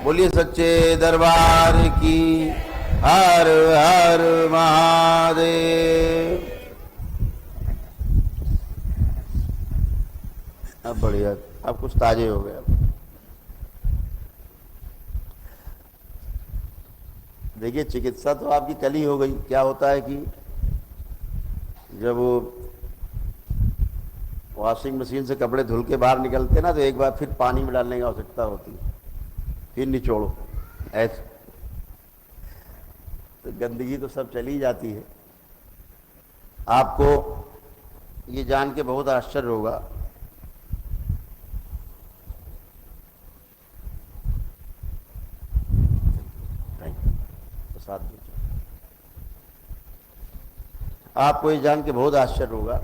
बोलिए सच्चे दरबार की। हर हर महादेव। अब बढ़िया, अब कुछ ताजे हो गए। देखिए, चिकित्सा तो आपकी कल ही हो गई। क्या होता है कि जब वो वॉशिंग मशीन से कपड़े धुल के बाहर निकलते ना, तो एक बार फिर पानी में डालने की आवश्यकता होती है, फिर निचोड़ो ऐसे। तो गंदगी तो सब चली जाती है। आपको ये जान के बहुत आश्चर्य होगा, प्रसाद दीजिए। आपको ये जान के बहुत आश्चर्य होगा,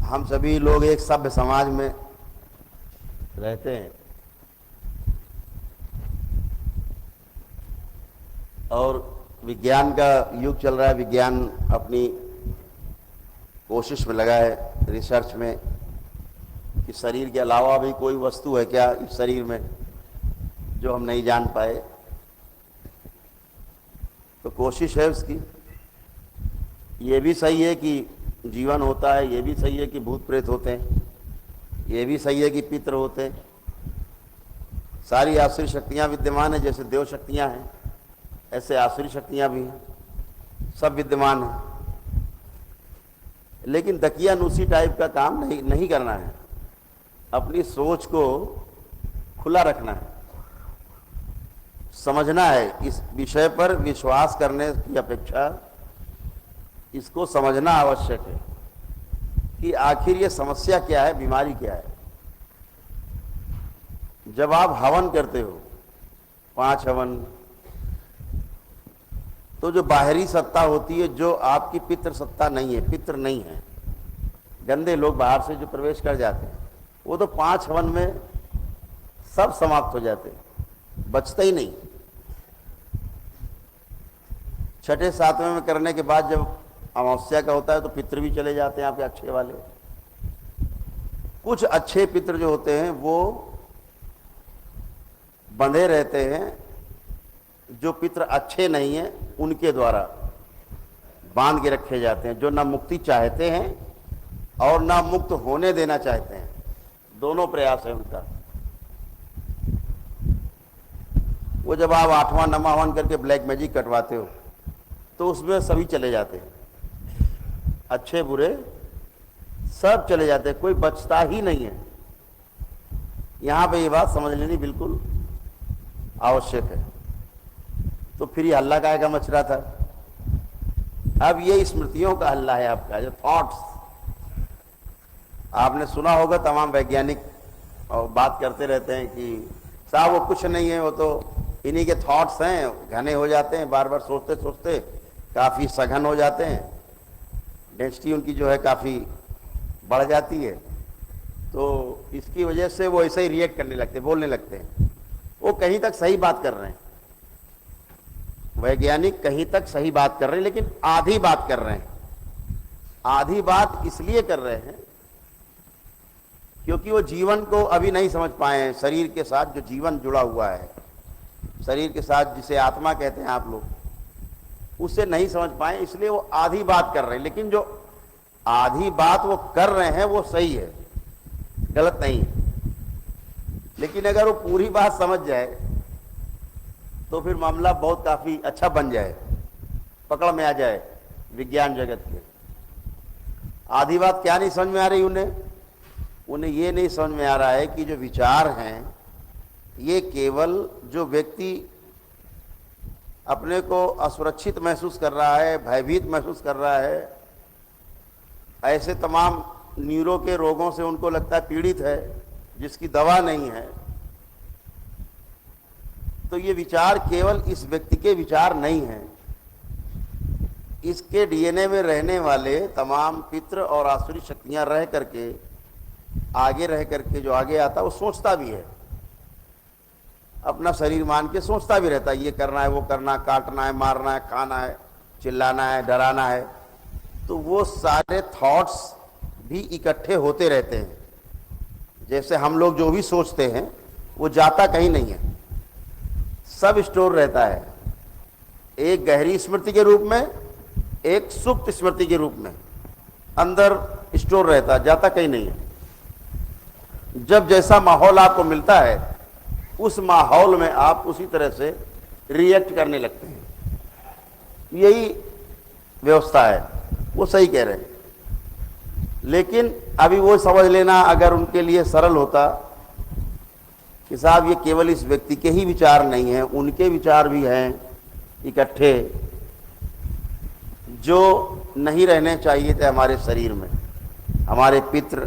हम सभी लोग एक सभ्य समाज में रहते हैं और विज्ञान का युग चल रहा है। विज्ञान अपनी कोशिश में लगा है, रिसर्च में, कि शरीर के अलावा भी कोई वस्तु है क्या इस शरीर में जो हम नहीं जान पाए। तो कोशिश है उसकी। ये भी सही है कि जीवन होता है, ये भी सही है कि भूत प्रेत होते हैं, ये भी सही है कि पितृ होते हैं। सारी आसुरी शक्तियां विद्यमान है। जैसे देव शक्तियां हैं ऐसे आसुरी शक्तियां भी हैं, सब विद्यमान हैं। लेकिन दकियानूसी टाइप का काम नहीं करना है। अपनी सोच को खुला रखना है, समझना है। इस विषय पर विश्वास करने की अपेक्षा इसको समझना आवश्यक है कि आखिर ये समस्या क्या है, बीमारी क्या है। जब आप हवन करते हो, 5 हवन, तो जो बाहरी सत्ता होती है, जो आपकी पितृ सत्ता नहीं है, पितृ नहीं है, गंदे लोग बाहर से जो प्रवेश कर जाते हैं, वो तो 5 हवन में सब समाप्त हो जाते हैं, बचते ही नहीं। 6ठे 7वें में करने के बाद जब अमावस्या का होता है तो पितृ भी चले जाते हैं आपके अच्छे वाले। कुछ अच्छे पितृ जो होते हैं वो बंधे रहते हैं, जो पितृ अच्छे नहीं हैं उनके द्वारा बांध के रखे जाते हैं, जो ना मुक्ति चाहते हैं और ना मुक्त होने देना चाहते हैं। दोनों प्रयास है उनका। वो जब आप 8वां 9वां हवन करके ब्लैक मैजिक कटवाते हो तो उसमें सभी चले जाते हैं, अच्छे बुरे सब चले जाते हैं, कोई बचता ही नहीं है। यहां पे ये बात समझ लेनी बिल्कुल आवश्यक है। तो फिर ये हल्ला काहे का मच रहा था? अब ये स्मृतियों का हल्ला है आपका, जो थॉट्स। आपने सुना होगा, तमाम वैज्ञानिक और बात करते रहते हैं कि साहब वो कुछ नहीं है, वो तो इन्हीं के थॉट्स हैं, घने हो जाते हैं, बार बार सोचते सोचते काफी सघन हो जाते हैं, डेंसिटी उनकी जो है काफी बढ़ जाती है, तो इसकी वजह से वो ऐसे ही रिएक्ट करने लगते, बोलने लगते हैं। वो कहीं तक सही बात कर रहे हैं, वैज्ञानिक कहीं तक सही बात कर रहे हैं, लेकिन आधी बात कर रहे हैं। आधी बात इसलिए कर रहे हैं क्योंकि वो जीवन को अभी नहीं समझ पाए हैं। शरीर के साथ जो जीवन जुड़ा हुआ है, शरीर के साथ जिसे आत्मा कहते हैं आप लोग, उसे नहीं समझ पाए, इसलिए वो आधी बात कर रहे हैं। लेकिन जो आधी बात वो कर रहे हैं वो सही है, गलत नहीं है। लेकिन अगर वो पूरी बात समझ जाए तो फिर मामला बहुत काफी अच्छा बन जाए, पकड़ में आ जाए विज्ञान जगत के। आधी बात क्या नहीं समझ में आ रही उन्हें ये नहीं समझ में आ रहा है कि जो विचार हैं, ये केवल जो व्यक्ति अपने को असुरक्षित महसूस कर रहा है, भयभीत महसूस कर रहा है, ऐसे तमाम न्यूरो के रोगों से उनको लगता है पीड़ित है, जिसकी दवा नहीं है, तो ये विचार केवल इस व्यक्ति के विचार नहीं है। इसके डीएनए में रहने वाले तमाम पितृ और आसुरी शक्तियां रह करके, आगे रह करके जो आगे आता है वो सोचता भी है, अपना शरीर मान के सोचता भी रहता है, ये करना है, वो करना, काटना है, मारना है, खाना है, चिल्लाना है, डराना है। तो वो सारे थॉट्स भी इकट्ठे होते रहते हैं। जैसे हम लोग जो भी सोचते हैं वो जाता कहीं नहीं है, सब स्टोर रहता है, एक गहरी स्मृति के रूप में, एक सुप्त स्मृति के रूप में अंदर स्टोर रहता, जाता कहीं नहीं है। जब जैसा माहौल आपको मिलता है उस माहौल में आप उसी तरह से रिएक्ट करने लगते हैं, यही व्यवस्था है। वो सही कह रहे हैं, लेकिन अभी वो समझ लेना अगर उनके लिए सरल होता कि साहब ये केवल इस व्यक्ति के ही विचार नहीं हैं, उनके विचार भी हैं इकट्ठे जो नहीं रहने चाहिए थे हमारे शरीर में। हमारे पितृ,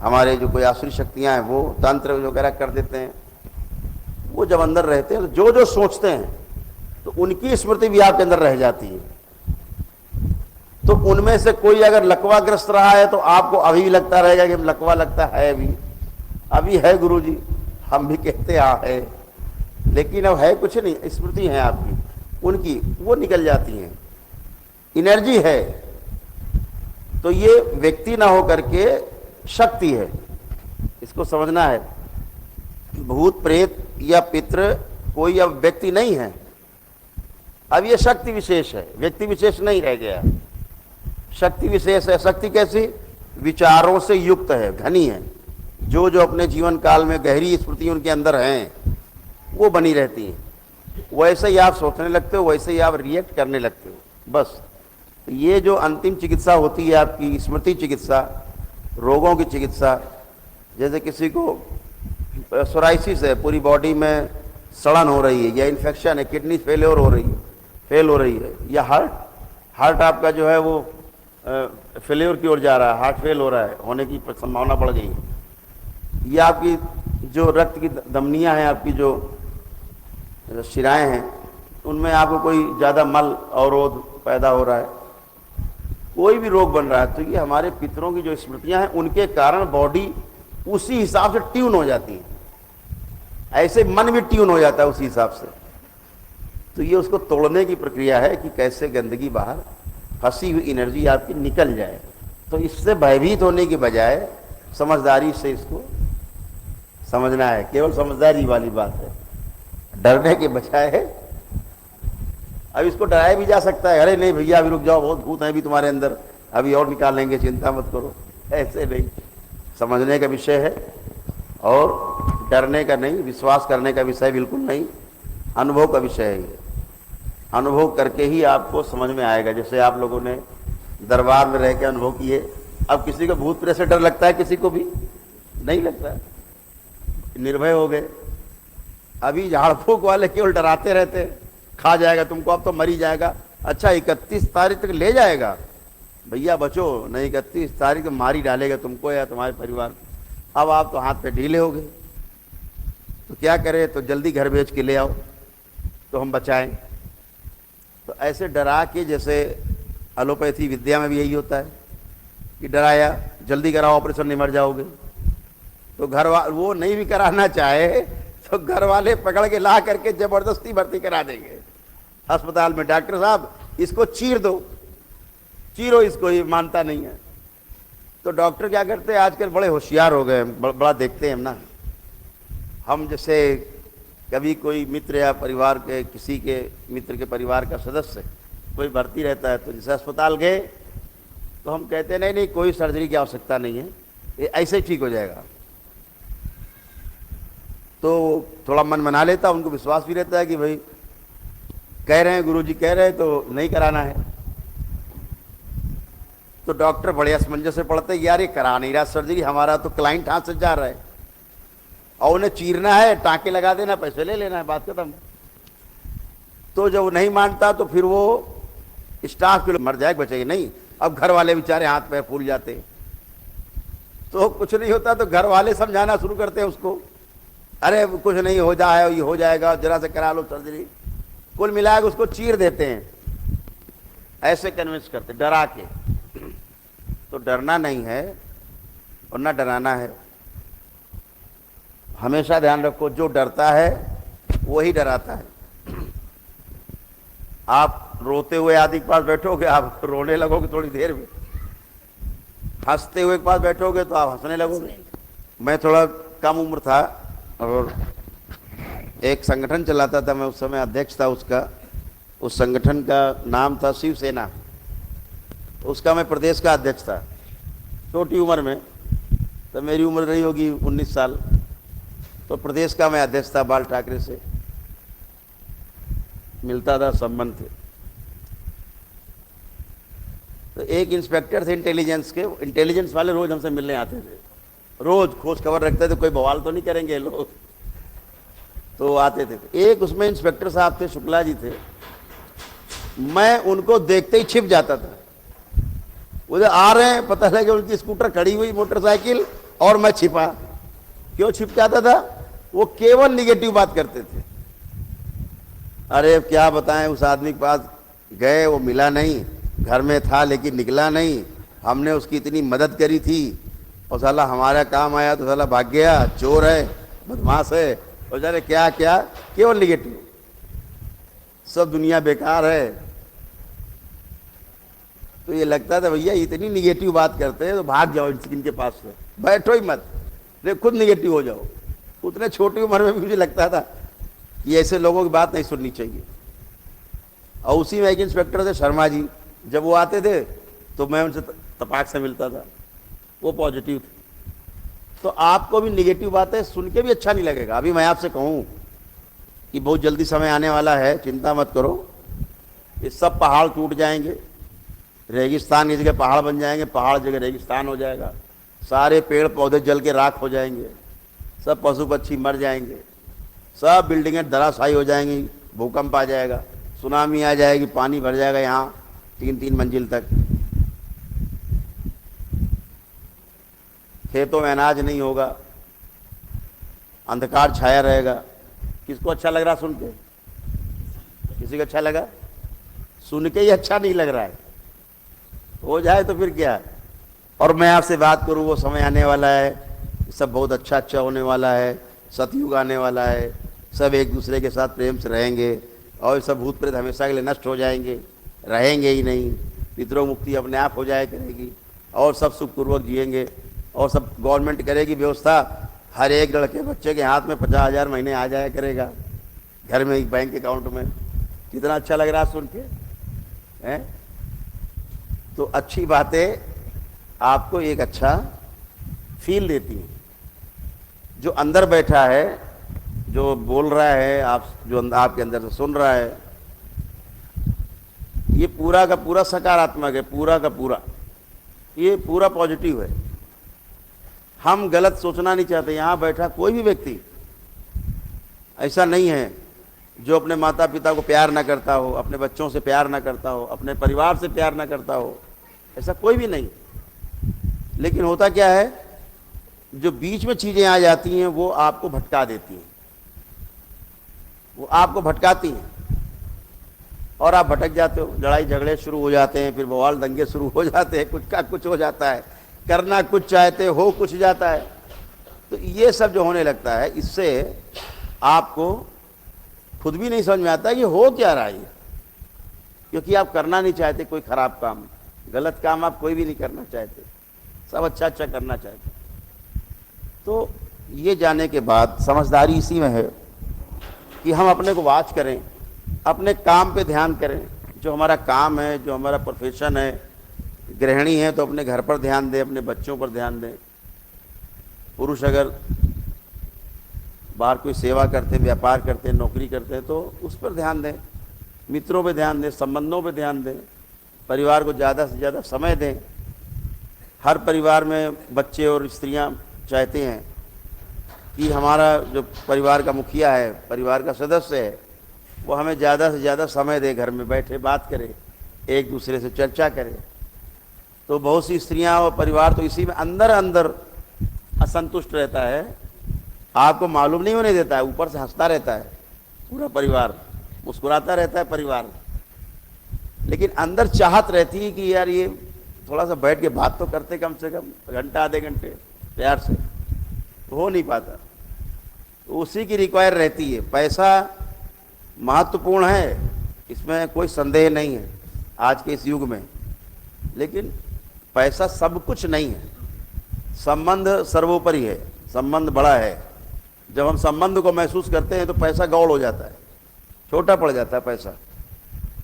हमारे जो कोई आसुरी शक्तियां हैं वो तंत्र वगैरह कर देते हैं, वो जब अंदर रहते हैं तो जो जो सोचते हैं तो उनकी स्मृति भी आपके अंदर रह जाती है। तो उनमें से कोई अगर लकवाग्रस्त रहा है तो आपको अभी भी लगता रहेगा कि लकवा लगता है, अभी है गुरुजी, हम भी कहते हाँ है, लेकिन अब है कुछ नहीं, स्मृति है आपकी, उनकी वो निकल जाती हैं, एनर्जी है। तो ये व्यक्ति ना हो करके शक्ति है, इसको समझना है। भूत प्रेत या पितृ कोई अब व्यक्ति नहीं है, अब ये शक्ति विशेष है, व्यक्ति विशेष नहीं रह गया, शक्ति विशेष है। शक्ति कैसी? विचारों से युक्त है, घनी है, जो जो अपने जीवन काल में गहरी स्मृति उनके अंदर हैं वो बनी रहती हैं। वैसे ही आप सोचने लगते हो, वैसे ही आप रिएक्ट करने लगते हो, बस। ये जो अंतिम चिकित्सा होती है आपकी, स्मृति चिकित्सा, रोगों की चिकित्सा, जैसे किसी को सोराइसिस है, पूरी बॉडी में सड़न हो रही है, या इन्फेक्शन है, किडनी फेल हो रही है, या हार्ट आपका जो है वो फेल्योर की ओर जा रहा है, हार्ट फेल हो रहा है, होने की संभावना बढ़ गई है, या आपकी जो रक्त की धमनियां हैं, आपकी जो शिराएं हैं, उनमें आपको कोई ज़्यादा मल अवरोध पैदा हो रहा है, कोई भी रोग बन रहा है, तो ये हमारे पितरों की जो स्मृतियां हैं उनके कारण बॉडी उसी हिसाब से ट्यून हो जाती है। ऐसे मन भी ट्यून हो जाता है उसी हिसाब से। तो ये उसको तोड़ने की प्रक्रिया है कि कैसे गंदगी बाहर, फंसी हुई एनर्जी आपकी निकल जाए। तो इससे भयभीत होने की बजाय समझदारी से इसको समझना है, केवल समझदारी वाली बात है, डरने के बजाय है। अब इसको डराया भी जा सकता है, अरे नहीं भैया अभी रुक जाओ, बहुत भूत है भी तुम्हारे अंदर, अभी और निकाल लेंगे, चिंता मत करो, ऐसे नहीं। समझने का विषय है और डरने का नहीं, विश्वास करने का विषय बिल्कुल नहीं, अनुभव का विषय है ये। अनुभव करके ही आपको समझ में आएगा। जैसे आप लोगों ने दरबार में रह के अनुभव किए, अब किसी को भूत प्रेत से डर लगता है? किसी को भी नहीं लगता, निर्भय हो गए। अभी झाड़ फूक वाले केवल डराते रहते हैं, खा जाएगा तुमको, अब तो मरी जाएगा। अच्छा 31 तारीख तक ले जाएगा, भैया बचो, नहीं 31 तारीख को मारी डालेगा तुमको या तुम्हारे परिवार। अब आप तो हाथ पे ढीले हो गए, तो क्या करें, तो जल्दी घर भेज के ले आओ तो हम बचाएं। तो ऐसे डरा के, जैसे एलोपैथी विद्या में भी यही होता है कि डराया, जल्दी कराओ ऑपरेशन, नहीं मर जाओगे। तो वो नहीं भी कराना चाहे तो घर वाले पकड़ के ला करके जबरदस्ती भर्ती करा देंगे अस्पताल में। डॉक्टर साहब इसको चीर दो, चीरो इसको, ये मानता नहीं है। तो डॉक्टर क्या करते हैं, आजकल बड़े होशियार हो गए, बड़ा देखते हैं ना। हम जैसे कभी कोई मित्र या परिवार के, किसी के मित्र के परिवार का सदस्य कोई भर्ती रहता है, तो जैसे अस्पताल गए तो हम कहते हैं नहीं नहीं कोई सर्जरी की आवश्यकता नहीं है, ये ऐसे ही ठीक हो जाएगा। तो थोड़ा मन बना लेता, उनको विश्वास भी रहता है कि भाई कह रहे हैं, गुरुजी कह रहे हैं तो नहीं कराना है। तो डॉक्टर बड़े असमंजस से पड़ते, यार ये करा नहीं रहा सर्जरी, हमारा तो क्लाइंट हाथ से जा रहा है, और उन्हें चीरना है, टाँके लगा देना, पैसे ले लेना है, बात खत्म। तो जब नहीं मानता तो फिर वो स्टाफ के लोग मर जाए, बचेगी नहीं। अब घर वाले बेचारे हाथ पैर फूल जाते, तो कुछ नहीं होता तो घर वाले समझाना शुरू करते हैं उसको, अरे कुछ नहीं हो जाए, ये हो जाएगा, जरा से करा लो सर्जरी। कुल मिलाकर उसको चीर देते हैं, ऐसे कन्विंस करते डरा के। तो डरना नहीं है और ना डराना है। हमेशा ध्यान रखो, जो डरता है वही डराता है। आप रोते हुए आदि के पास बैठोगे, आप रोने लगोगे थोड़ी देर में, हंसते हुए के पास बैठोगे तो आप हंसने लगोगे। मैं थोड़ा कम उम्र था और एक संगठन चलाता था, मैं उस समय अध्यक्ष था उसका। उस संगठन का नाम था शिवसेना। उसका मैं प्रदेश का अध्यक्ष था, छोटी उम्र में। तो मेरी उम्र रही होगी 19 साल। तो प्रदेश का मैं अध्यक्ष था, बाल ठाकरे से मिलता था, संबंध थे। तो एक इंस्पेक्टर थे इंटेलिजेंस के, इंटेलिजेंस वाले रोज हमसे मिलने आते थे, रोज खोज खबर रखते थे, कोई बवाल तो नहीं करेंगे लोग, तो आते थे। एक उसमें इंस्पेक्टर साहब थे, शुक्ला जी थे। मैं उनको देखते ही छिप जाता था। उधर आ रहे हैं, पता लगे उनकी स्कूटर खड़ी हुई, मोटरसाइकिल, और मैं छिपा। क्यों छिप जाता था? वो केवल निगेटिव बात करते थे। अरे क्या बताएं, उस आदमी के पास गए, वो मिला नहीं, घर में था लेकिन निकला नहीं, हमने उसकी इतनी मदद करी थी, और साला हमारा काम आया तो साला भाग गया, चोर है, बदमाश है, और जाने क्या क्या, केवल निगेटिव, सब दुनिया बेकार है। तो ये लगता था भैया इतनी निगेटिव बात करते हैं तो भाग जाओ इनके पास से, बैठो ही मत, नहीं खुद निगेटिव हो जाओ। उतने छोटी उम्र में भी मुझे लगता था कि ऐसे लोगों की बात नहीं सुननी चाहिए। और उसी में एक इंस्पेक्टर थे शर्मा जी, जब वो आते थे तो मैं उनसे तपाक से मिलता था, वो पॉजिटिव थे। तो आपको भी निगेटिव बातें सुन के भी अच्छा नहीं लगेगा। अभी मैं आपसे कहूँ कि बहुत जल्दी समय आने वाला है, चिंता मत करो, ये सब पहाड़ टूट जाएंगे, रेगिस्तान की जगह पहाड़ बन जाएंगे, पहाड़ जगह रेगिस्तान हो जाएगा, सारे पेड़ पौधे जल के राख हो जाएंगे, सब पशु पक्षी मर जाएंगे, सब बिल्डिंगें धराशायी हो जाएंगी, भूकंप आ जाएगा, सुनामी आ जाएगी, पानी भर जाएगा यहाँ 3-3 मंजिल तक, खेतों में अनाज नहीं होगा, अंधकार छाया रहेगा। किसको अच्छा लग रहा सुन के? किसी को अच्छा लगा? सुन के ही अच्छा नहीं लग रहा है, हो जाए तो फिर क्या है। और मैं आपसे बात करूं, वो समय आने वाला है, सब बहुत अच्छा अच्छा होने वाला है, सतयुग आने वाला है, सब एक दूसरे के साथ प्रेम से रहेंगे, और सब भूत प्रेत हमेशा के लिए नष्ट हो जाएंगे, रहेंगे ही नहीं, पितरों मुक्ति अपने आप हो जाया करेगी, और सब सुखपूर्वक जिएंगे, और सब गवर्नमेंट करेगी व्यवस्था, हर एक लड़के बच्चे के हाथ में 50,000 महीने आ जाया करेगा, घर में, एक बैंक अकाउंट में। कितना अच्छा लग रहा है सुन के, हैं? तो अच्छी बातें आपको एक अच्छा फील देती हैं। जो अंदर बैठा है, जो बोल रहा है, आप जो आपके अंदर से सुन रहा है, ये पूरा का पूरा सकारात्मक है, पूरा का पूरा, ये पूरा पॉजिटिव है। हम गलत सोचना नहीं चाहते। यहाँ बैठा कोई भी व्यक्ति ऐसा नहीं है जो अपने माता पिता को प्यार ना करता हो, अपने बच्चों से प्यार ना करता हो, अपने परिवार से प्यार ना करता हो, ऐसा कोई भी नहीं। लेकिन होता क्या है, जो बीच में चीजें आ जाती हैं वो आपको भटका देती हैं, वो आपको भटकाती हैं, और आप भटक जाते हो, लड़ाई झगड़े शुरू हो जाते हैं, फिर बवाल दंगे शुरू हो जाते हैं, कुछ का कुछ हो जाता है, करना कुछ चाहते हो कुछ जाता है। तो ये सब जो होने लगता है, इससे आपको खुद भी नहीं समझ में आता है कि हो क्या रहा है, क्योंकि आप करना नहीं चाहते कोई खराब काम, गलत काम आप कोई भी नहीं करना चाहते, सब अच्छा अच्छा करना चाहते। तो ये जाने के बाद समझदारी इसी में है कि हम अपने को वॉच करें, अपने काम पे ध्यान करें, जो हमारा काम है, जो हमारा प्रोफेशन है, गृहिणी है तो अपने घर पर ध्यान दें, अपने बच्चों पर ध्यान दें। पुरुष अगर बाहर कोई सेवा करते हैं, व्यापार करते हैं, नौकरी करते हैं, तो उस पर ध्यान दें, मित्रों पर ध्यान दें, संबंधों पर ध्यान दें, परिवार को ज़्यादा से ज़्यादा समय दें। हर परिवार में बच्चे और स्त्रियां चाहते हैं कि हमारा जो परिवार का मुखिया है, परिवार का सदस्य है, वो हमें ज़्यादा से ज़्यादा समय दे, घर में बैठे बात करे, एक दूसरे से चर्चा करे। तो बहुत सी स्त्रियां और परिवार तो इसी में अंदर अंदर असंतुष्ट रहता है, आपको मालूम नहीं होने देता है, ऊपर से हंसता रहता है पूरा परिवार, मुस्कुराता रहता है परिवार, लेकिन अंदर चाहत रहती है कि यार ये थोड़ा सा बैठ के बात तो करते, कम से कम घंटा आधे घंटे प्यार से, हो नहीं पाता। तो उसी की रिक्वायर रहती है। पैसा महत्वपूर्ण है, इसमें कोई संदेह नहीं है आज के इस युग में, लेकिन पैसा सब कुछ नहीं है। संबंध सर्वोपरि है, संबंध बड़ा है, जब हम संबंध को महसूस करते हैं तो पैसा गौड़ हो जाता है, छोटा पड़ जाता है पैसा।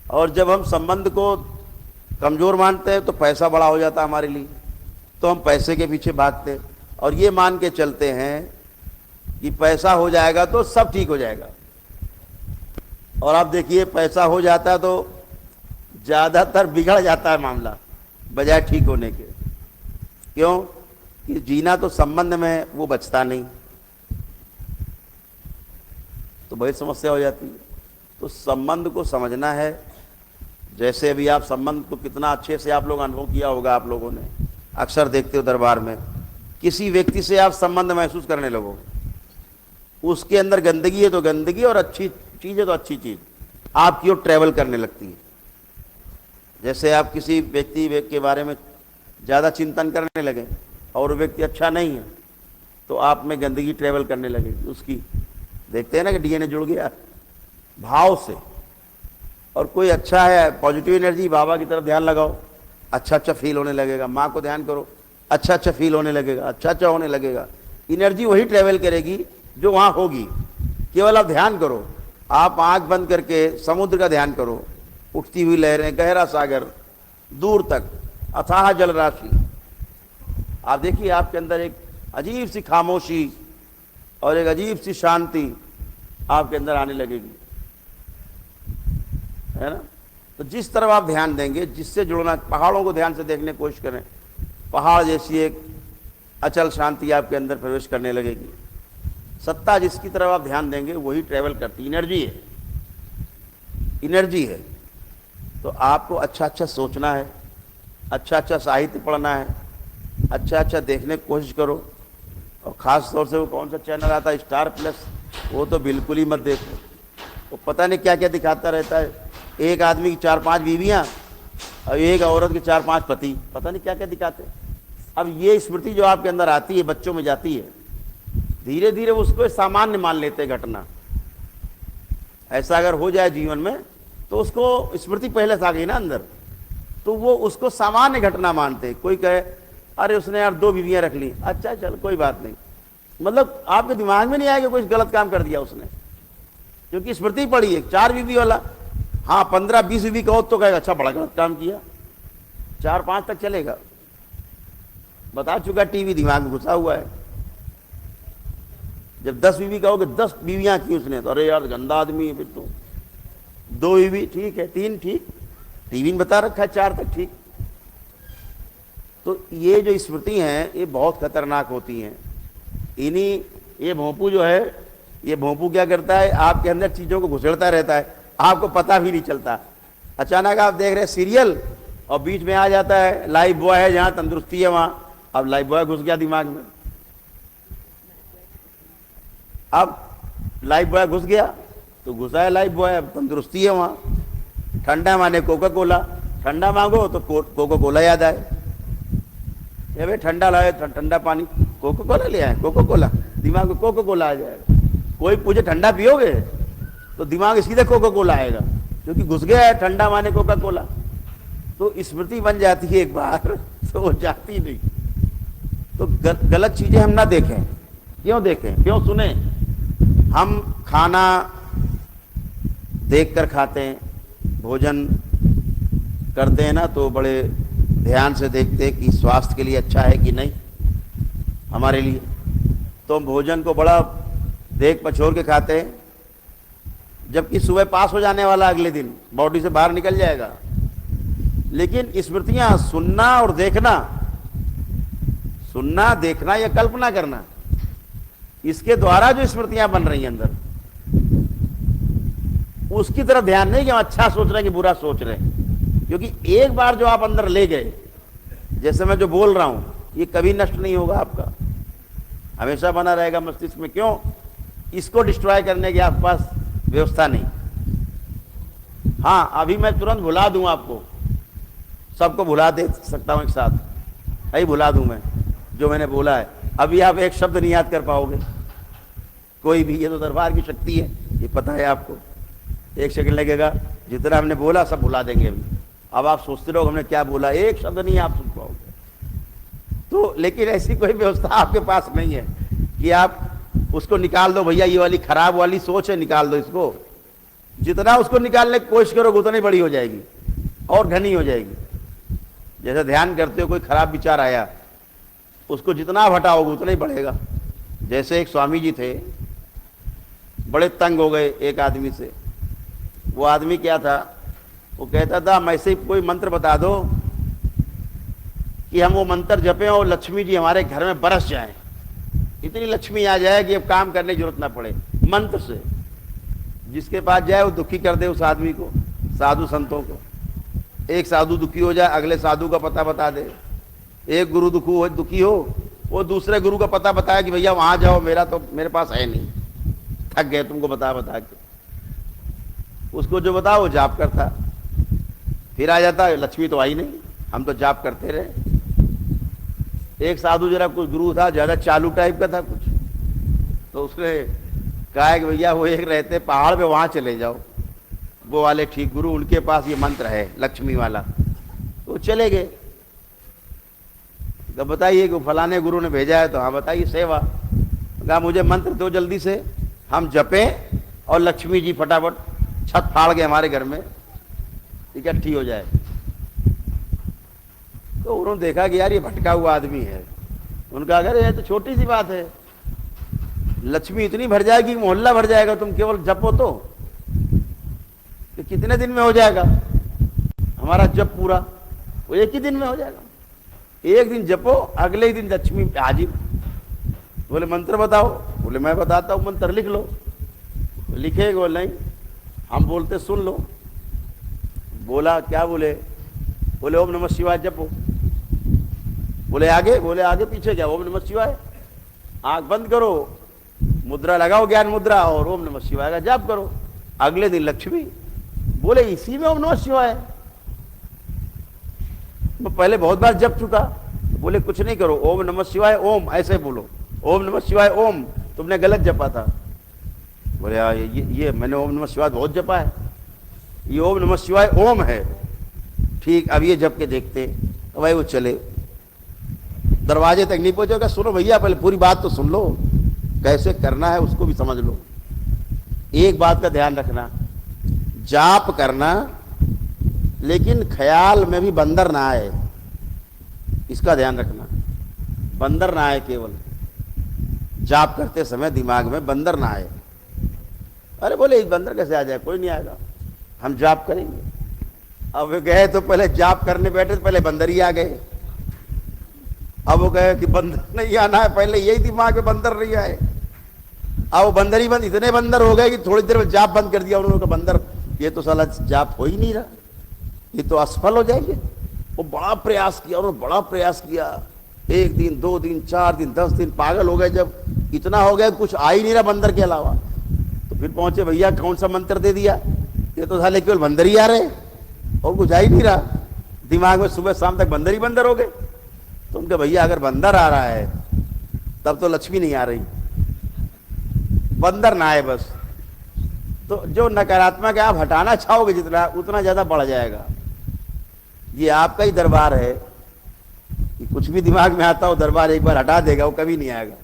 और जब हम संबंध को कमज़ोर मानते हैं तो पैसा बड़ा हो जाता है हमारे लिए, तो हम पैसे के पीछे भागते हैं और ये मान के चलते हैं कि पैसा हो जाएगा तो सब ठीक हो जाएगा। और आप देखिए पैसा हो जाता है तो ज़्यादातर बिगड़ जाता है मामला बजाय ठीक होने के। क्यों? कि जीना तो संबंध में, वो बचता नहीं, तो बड़ी समस्या हो जाती है। तो संबंध को समझना है। जैसे अभी आप संबंध को कितना अच्छे से आप लोग अनुभव किया होगा, आप लोगों ने अक्सर देखते हो दरबार में, किसी व्यक्ति से आप संबंध महसूस करने लगोगे, उसके अंदर गंदगी है तो गंदगी और अच्छी चीज़ है तो अच्छी चीज़ आपकी ओर ट्रैवल करने लगती है। जैसे आप किसी व्यक्ति के बारे में ज़्यादा चिंतन करने लगे और वो व्यक्ति अच्छा नहीं है तो आप में गंदगी ट्रैवल करने लगेगी उसकी। देखते हैं ना कि डीएनए जुड़ गया भाव से। और कोई अच्छा है, पॉजिटिव एनर्जी, बाबा की तरफ ध्यान लगाओ, अच्छा अच्छा फील होने लगेगा। माँ को ध्यान करो, अच्छा अच्छा फील होने लगेगा, अच्छा अच्छा होने लगेगा। एनर्जी वही ट्रैवल करेगी जो वहाँ होगी। केवल आप ध्यान करो, आप आंख बंद करके समुद्र का ध्यान करो, उठती हुई लहरें, गहरा सागर, दूर तक अथाह जल राशि। आप देखिए आपके अंदर एक अजीब सी खामोशी और एक अजीब सी शांति आपके अंदर आने लगेगी, है ना। तो जिस तरफ आप ध्यान देंगे, जिससे जुड़ना, पहाड़ों को ध्यान से देखने की कोशिश करें, पहाड़ जैसी एक अचल शांति आपके अंदर प्रवेश करने लगेगी। सत्ता जिसकी तरफ आप ध्यान देंगे वही ट्रेवल करती, एनर्जी है, एनर्जी है। तो आपको अच्छा अच्छा सोचना है, अच्छा अच्छा साहित्य पढ़ना है, अच्छा अच्छा देखने की कोशिश करो। और ख़ास तौर से वो कौन सा चैनल आता है, स्टार प्लस, वो तो बिल्कुल ही मत देखो। वो पता नहीं क्या क्या दिखाता रहता है, एक आदमी की 4-5 बीवियाँ और एक औरत के 4-5 पति, पता नहीं क्या क्या दिखाते हैं। अब ये स्मृति जो आपके अंदर आती है, बच्चों में जाती है, धीरे धीरे उसको सामान्य मान लेते हैं घटना। ऐसा अगर हो जाए जीवन में तो उसको स्मृति पहले से आ गई ना अंदर, तो वो उसको सामान्य घटना मानते। कोई कहे अरे उसने यार 2 बीवियां रख ली, अच्छा चल कोई बात नहीं, मतलब आपके दिमाग में नहीं आएगा कोई गलत काम कर दिया उसने, क्योंकि स्मृति पड़ी है 4 बीवी वाला। हाँ 15-20 बीवी कहो तो कहेगा अच्छा बड़ा गलत काम किया, 4-5 तक चलेगा, बता चुका, टीवी दिमाग में घुसा हुआ है। जब 10 बीवी कहोगे 10 बीवियां की उसने, तो अरे यार गंदा आदमी है फिर तो। 2 बीवी ठीक है, 3 ठीक, टीवी में बता रखा है 4 तक ठीक। तो ये जो स्मृति हैं ये बहुत खतरनाक होती हैं। इन्हीं, ये भोंपू जो है, ये भोंपू क्या करता है, आपके अंदर चीज़ों को घुसेड़ता रहता है, आपको पता भी नहीं चलता। अचानक आप देख रहे हैं सीरियल और बीच में आ जाता है लाइफ बॉय है, जहाँ तंदुरुस्ती है वहाँ, अब लाइफ बॉय घुस गया दिमाग में। अब लाइफ बॉय घुस गया तो घुसा है लाइफ बॉय, अब तंदुरुस्ती है वहाँ। ठंडा माने कोका कोला, ठंडा मांगो तो कोका कोला याद आए, भाई ठंडा लाए ठंडा पानी, कोका कोला ले आए, कोका कोला, दिमाग में कोका कोला आ जाएगा। कोई पूछे ठंडा पियोगे तो दिमाग सीधे कोका कोला आएगा, क्योंकि घुस गया है ठंडा माने कोका कोला। तो स्मृति बन जाती है एक बार तो वो जाती नहीं। तो गलत चीजें हम ना देखें। क्यों देखें, क्यों सुने? हम खाना देखकर खाते हैं, भोजन करते हैं ना, तो बड़े ध्यान से देखते हैं कि स्वास्थ्य के लिए अच्छा है कि नहीं हमारे लिए। तो हम भोजन को बड़ा देख पछोर के खाते हैं, जबकि सुबह पास हो जाने वाला अगले दिन बॉडी से बाहर निकल जाएगा। लेकिन स्मृतियां सुनना और देखना, सुनना देखना या कल्पना करना, इसके द्वारा जो स्मृतियां बन रही हैं अंदर, उसकी तरफ ध्यान नहीं कि हम अच्छा सोच रहे हैं कि बुरा सोच रहे हैं। क्योंकि एक बार जो आप अंदर ले गए, जैसे मैं जो बोल रहा हूं, ये कभी नष्ट नहीं होगा आपका, हमेशा बना रहेगा मस्तिष्क में। क्यों? इसको डिस्ट्रॉय करने की आपके पास व्यवस्था नहीं। हाँ अभी मैं तुरंत भुला दूं आपको, सबको भुला दे सकता हूं एक साथ, यही भुला दूं मैं जो मैंने बोला है। अभी आप एक शब्द नहीं याद कर पाओगे कोई भी, ये तो दरबार की शक्ति है, ये पता है आपको। 1 सेकंड लगेगा, जितना हमने बोला सब भुला देंगे अभी। अब आप सोचते रहो हमने क्या बोला, एक शब्द नहीं आप सुन पाओगे। तो लेकिन ऐसी कोई व्यवस्था आपके पास नहीं है कि आप उसको निकाल दो भैया, ये वाली खराब वाली सोच है, निकाल दो इसको। जितना उसको निकालने की कोशिश करोगे उतनी बड़ी हो जाएगी और घनी हो जाएगी। जैसे ध्यान करते हो कोई खराब विचार आया, उसको जितना आप हटाओगे उतना ही बढ़ेगा। जैसे एक स्वामी जी थे, बड़े तंग हो गए एक आदमी से। वो आदमी क्या था, वो कहता था मैं से कोई मंत्र बता दो कि हम वो मंत्र जपें और लक्ष्मी जी हमारे घर में बरस जाएं, इतनी लक्ष्मी आ जाए कि अब काम करने की जरूरत ना पड़े। मंत्र से जिसके पास जाए वो दुखी कर दे उस आदमी को, साधु संतों को। एक साधु दुखी हो जाए, अगले साधु का पता बता दे। एक गुरु दुखी हो, वो दूसरे गुरु का पता बताया कि भैया वहां जाओ, मेरा तो मेरे पास है नहीं, थक गए तुमको बता बता के। उसको जो बताओ वो जाप करता, फिर आ जाता लक्ष्मी तो आई नहीं, हम तो जाप करते रहे। एक साधु जरा कुछ गुरु था, ज्यादा चालू टाइप का था कुछ, तो उसने कहा कि भैया वो एक रहते पहाड़ पे, वहां चले जाओ, वो वाले ठीक गुरु, उनके पास ये मंत्र है लक्ष्मी वाला। तो चले गए। तो बताइए कि फलाने गुरु ने भेजा है, तो हाँ बताइए सेवा। कहा मुझे मंत्र दो जल्दी से, हम जपें और लक्ष्मी जी फटाफट छत फाड़ के हमारे घर में इकट्ठी हो जाए। तो उन्होंने देखा कि यार ये भटका हुआ आदमी है। उनका अगर ये तो छोटी सी बात है, लक्ष्मी इतनी भर जाएगी कि मोहल्ला भर जाएगा, तुम केवल जपो तो कितने दिन में हो जाएगा हमारा जप पूरा? वो एक ही दिन में हो जाएगा। एक दिन जपो, अगले ही दिन लक्ष्मी हाजिर। बोले मंत्र बताओ, बोले मैं बताता हूँ, मंत्र लिख लो। लिखे? बोले नहीं, हम बोलते सुन लो। बोला क्या? बोले ओम नमः शिवाय जपो। बोले आगे? बोले आगे पीछे क्या? ओम नमः शिवाय। आंख बंद करो, मुद्रा लगाओ, ज्ञान मुद्रा, और ओम नमः शिवाय का जाप करो। अगले दिन लक्ष्मी। बोले इसी में ओम नमः शिवाय? मैं पहले बहुत बार जप चुका। बोले कुछ नहीं करो, ओम नमः शिवाय ओम ऐसे बोलो, ओम नमः शिवाय ओम, तुमने गलत जपा था। बोले ये मैंने ओम नमः शिवाय बहुत जपा है, ये ओम नमः शिवाय ओम है। ठीक, अब ये जप के देखते। तो भाई वो चले, दरवाजे तक नहीं पहुंचेगा। सुनो भैया पहले पूरी बात तो सुन लो, कैसे करना है उसको भी समझ लो। एक बात का ध्यान रखना, जाप करना लेकिन ख्याल में भी बंदर ना आए, इसका ध्यान रखना। बंदर ना आए, केवल जाप करते समय दिमाग में बंदर ना आए। अरे बोले इस बंदर कैसे आ जाए? कोई नहीं आएगा, हम जाप करेंगे। अब वे गए तो पहले जाप करने बैठे तो पहले बंदर ही आ गए। अब वो कहे कि बंदर नहीं आना है, पहले यही दिमाग में बंदर नहीं आए। अब वो बंदर ही इतने बंदर हो गए कि थोड़ी देर में जाप बंद कर दिया उन्होंने। बंदर ये तो साला जाप हो ही नहीं रहा, ये तो असफल हो जाएंगे। वो बड़ा प्रयास किया, उन्होंने बड़ा प्रयास किया, 1 दिन 2 दिन 4 दिन 10 दिन, पागल हो गए। जब इतना हो गया कुछ आ ही नहीं रहा बंदर के अलावा, तो फिर पहुंचे भैया कौन सा मंत्र दे दिया, ये तो साले केवल बंदर ही आ रहे और कुछ आ ही नहीं रहा। दिमाग में सुबह शाम तक बंदर ही बंदर हो गए। तो उनके भैया अगर बंदर आ रहा है तब तो लक्ष्मी नहीं आ रही, बंदर ना आए बस। तो जो नकारात्मक है आप हटाना चाहोगे जितना, उतना ज्यादा बढ़ जाएगा। ये आपका ही दरबार है कि कुछ भी दिमाग में आता हो दरबार एक बार हटा देगा, वो कभी नहीं आएगा,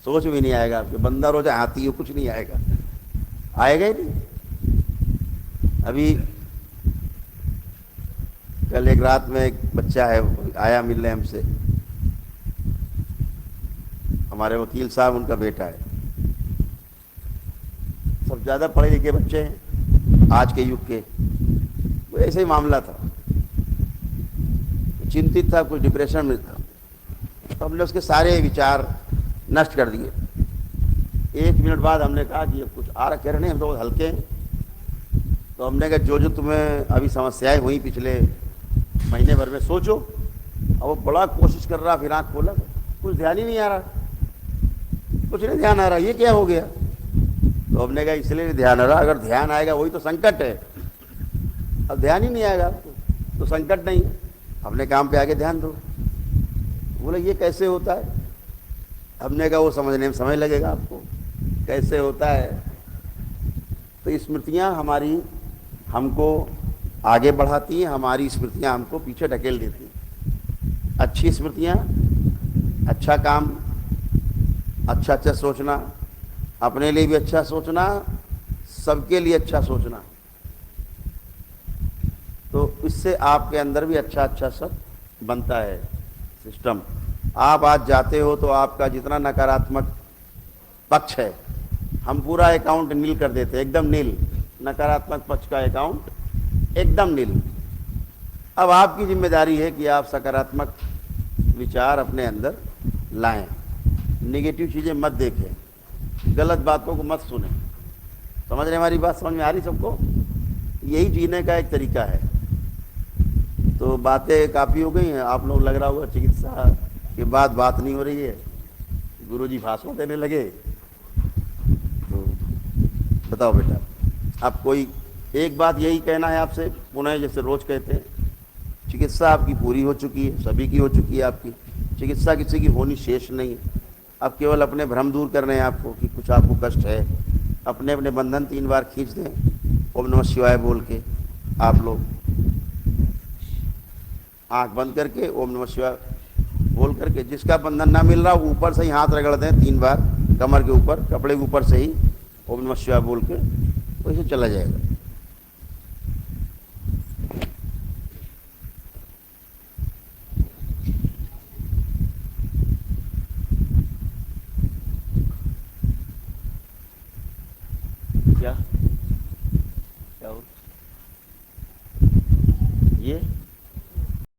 सोच भी नहीं आएगा। आपके बंदर हो चाहे हाथी हो, कुछ नहीं आएगा, आएगा ही नहीं। अभी कल एक रात में एक बच्चा है आया मिलने हमसे, हमारे वकील साहब उनका बेटा है। सब ज्यादा पढ़े लिखे बच्चे हैं आज के युग के। वो ऐसे ही मामला था, चिंतित था, कुछ डिप्रेशन में था। तो हमने उसके सारे विचार नष्ट कर दिए। 1 मिनट बाद हमने कहा कि कुछ आ रहा, कह रहे नहीं हम तो हल्के हैं। तो हमने कहा जो तुम्हें अभी समस्याएं हुई पिछले महीने भर में सोचो। अब वो बड़ा कोशिश कर रहा, फिर आँख खोला, कुछ ध्यान ही नहीं आ रहा, कुछ नहीं ध्यान आ रहा, ये क्या हो गया? तो हमने कहा इसलिए नहीं ध्यान आ रहा, अगर ध्यान आएगा वही तो संकट है। अब ध्यान ही नहीं आएगा तो संकट नहीं है, अपने काम पे आगे ध्यान दो। बोले ये कैसे होता है? हमने कहा वो समझने में समय लगेगा आपको, कैसे होता है। तो स्मृतियां हमारी हमको आगे बढ़ाती हैं, हमारी स्मृतियां हमको पीछे ढकेल देती हैं। अच्छी स्मृतियां, अच्छा काम, अच्छा अच्छा सोचना, अपने लिए भी अच्छा सोचना, सबके लिए अच्छा सोचना, तो इससे आपके अंदर भी अच्छा अच्छा सब बनता है सिस्टम। आप आज जाते हो तो आपका जितना नकारात्मक पक्ष है हम पूरा अकाउंट नील कर देते हैं, एकदम नील, नकारात्मक पक्ष का अकाउंट एकदम नील। अब आपकी जिम्मेदारी है कि आप सकारात्मक विचार अपने अंदर लाएं, नेगेटिव चीज़ें मत देखें, गलत बातों को मत सुने। समझ रहे, हमारी बात समझ में आ रही सबको? यही जीने का एक तरीका है। तो बातें काफ़ी हो गई हैं, आप लोग लग रहा होगा चिकित्सा के बाद बात नहीं हो रही है, गुरुजी भाषण देने लगे। तो बताओ बेटा, आप कोई एक बात यही कहना है आपसे पुनः, जैसे रोज कहते हैं, चिकित्सा आपकी पूरी हो चुकी है, सभी की हो चुकी है आपकी, चिकित्सा किसी की होनी शेष नहीं है। अब केवल अपने भ्रम दूर करने हैं आपको कि कुछ आपको कष्ट है। अपने अपने बंधन 3 बार खींच दें, ओम नमः शिवाय बोल के। आप लोग आंख बंद करके ओम नमः शिवाय बोल करके, जिसका बंधन ना मिल रहा वो ऊपर से ही हाथ रगड़ दें 3 बार, कमर के ऊपर, कपड़े के ऊपर से ही ओम नमः शिवाय बोल के, वैसे चला जाएगा। क्या क्या हो ये